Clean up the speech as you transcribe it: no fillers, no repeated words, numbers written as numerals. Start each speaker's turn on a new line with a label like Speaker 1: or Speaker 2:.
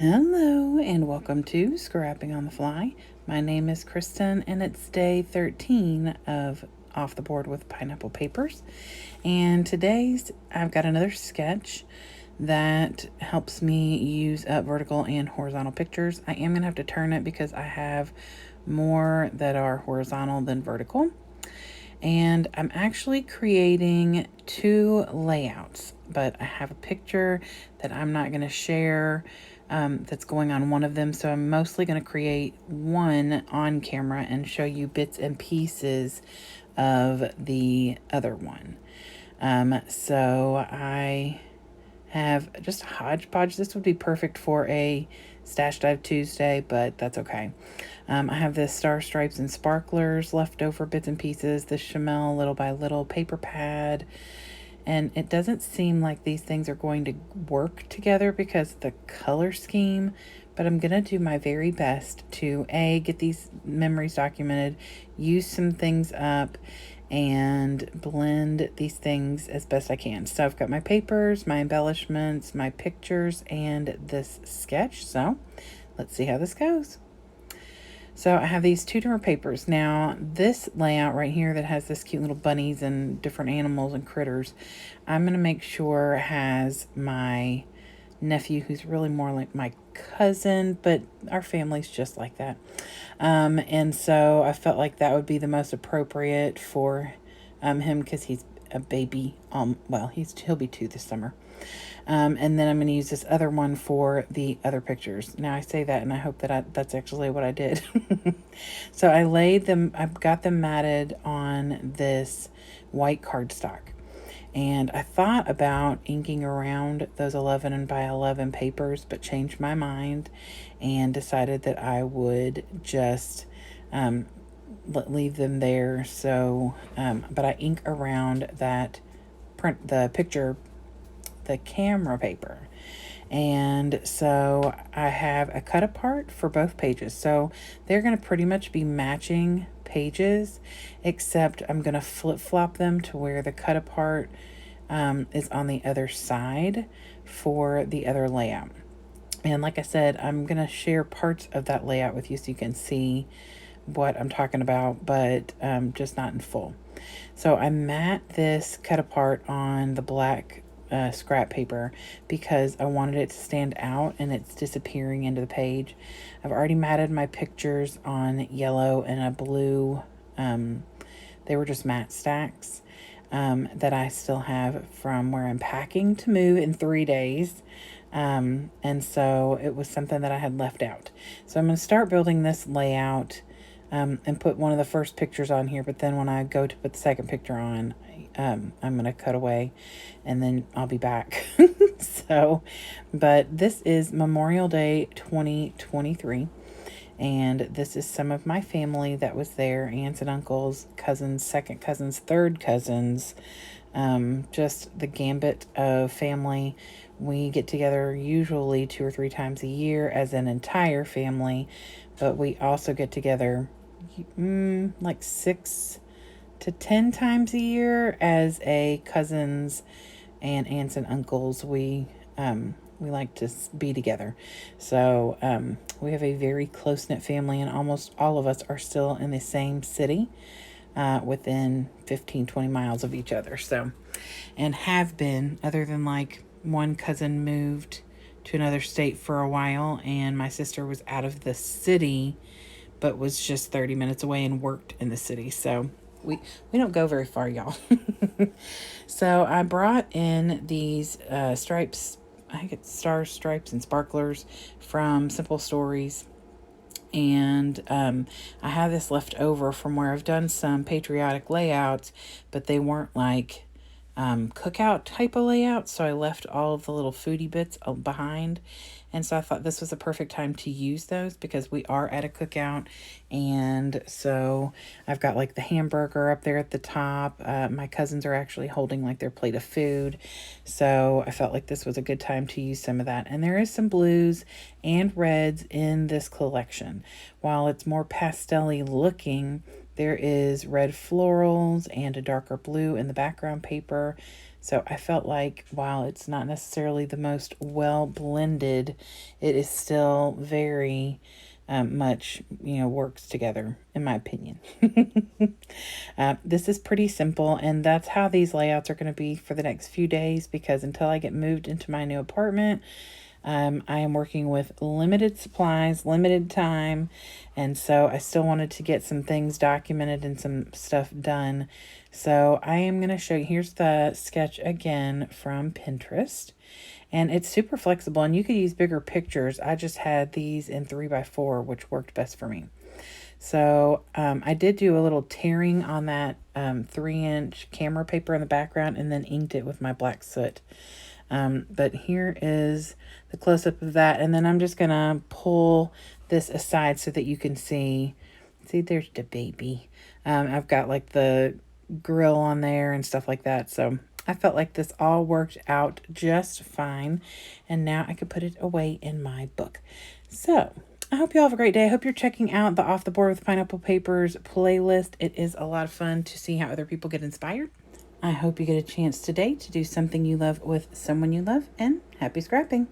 Speaker 1: Hello and welcome to Scrapping on the Fly. My name is Kristen and it's day 13 of Off the Board with Pineapple Papers. And today's I've got another sketch that helps me use up vertical and horizontal pictures. I am going to have to turn it because I have more that are horizontal than vertical. And I'm actually creating two layouts, but I have a picture that I'm not going to share that's going on one of them. So I'm mostly going to create one on camera and show you bits and pieces of the other one. So I have just a hodgepodge. This would be perfect for a Stash Dive Tuesday, but that's okay. I have the Star Stripes and Sparklers, leftover bits and pieces, the Chamel Little by Little paper pad, and it doesn't seem like these things are going to work together because of the color scheme, but I'm going to do my very best to get these memories documented, use some things up, and blend these things as best I can. So I've got my papers, my embellishments, my pictures, and this sketch. So let's see how this goes. So I have these two different papers. Now, this layout right here that has this cute little bunnies and different animals and critters, I'm going to make sure has my nephew, who's really more like my cousin, but our family's just like that. And so I felt like that would be the most appropriate for him because he's a baby. He'll be 2 this summer. And then I'm going to use this other one for the other pictures. Now I say that and I hope that that's actually what I did. So I've got them matted on this white cardstock. And I thought about inking around those 11 by 11 papers, but changed my mind and decided that I would just leave them there. So, but I ink around that the camera paper. And so I have a cut apart for both pages. So they're going to pretty much be matching pages, except I'm going to flip-flop them to where the cut apart is on the other side for the other layout. And like I said, I'm going to share parts of that layout with you so you can see what I'm talking about, but just not in full. So I mat this cut apart on the black scrap paper because I wanted it to stand out and it's disappearing into the page. I've already matted my pictures on yellow and a blue. They were just matte stacks that I still have from where I'm packing to move in 3 days. And so it was something that I had left out. So I'm going to start building this layout and put one of the first pictures on here, but then when I go to put the second picture on, I'm going to cut away and then I'll be back. But this is Memorial Day 2023. And this is some of my family that was there, aunts and uncles, cousins, second cousins, third cousins, just the gambit of family. We get together usually 2 or 3 times a year as an entire family, but we also get together like 6 to 10 times a year as a cousins and aunts and uncles. We like to be together. So we have a very close-knit family, and almost all of us are still in the same city within 15-20 miles of each other. So, and have been, other than like one cousin moved to another state for a while, and my sister was out of the city but was just 30 minutes away and worked in the city. So we don't go very far, y'all. So I brought in these stripes. I get Star Stripes and Sparklers from Simple Stories. And I have this left over from where I've done some patriotic layouts, but they weren't like cookout type of layouts. So I left all of the little foodie bits behind. And so I thought this was a perfect time to use those because we are at a cookout. And so I've got like the hamburger up there at the top. My cousins are actually holding like their plate of food. So I felt like this was a good time to use some of that. And there is some blues and reds in this collection. While it's more pastel-y looking, there is red florals and a darker blue in the background paper. So I felt like while it's not necessarily the most well blended, it is still very much, works together, in my opinion. This is pretty simple, and that's how these layouts are going to be for the next few days, because until I get moved into my new apartment, I am working with limited supplies, limited time, and so I still wanted to get some things documented and some stuff done. So I am going to show you, here's the sketch again from Pinterest, and it's super flexible, and you could use bigger pictures. I just had these in 3x4, which worked best for me. So I did do a little tearing on that 3-inch camera paper in the background, and then inked it with my black soot. But here is the close-up of that, and then I'm just gonna pull this aside so that you can see there's the baby. I've got like the grill on there and stuff like that, so I felt like this all worked out just fine, and now I could put it away in my book. So I hope you all have a great day. I hope you're checking out the Off the Board with Pineapple Papers playlist. It is a lot of fun to see how other people get inspired. I hope you get a chance today to do something you love with someone you love, and happy scrapping.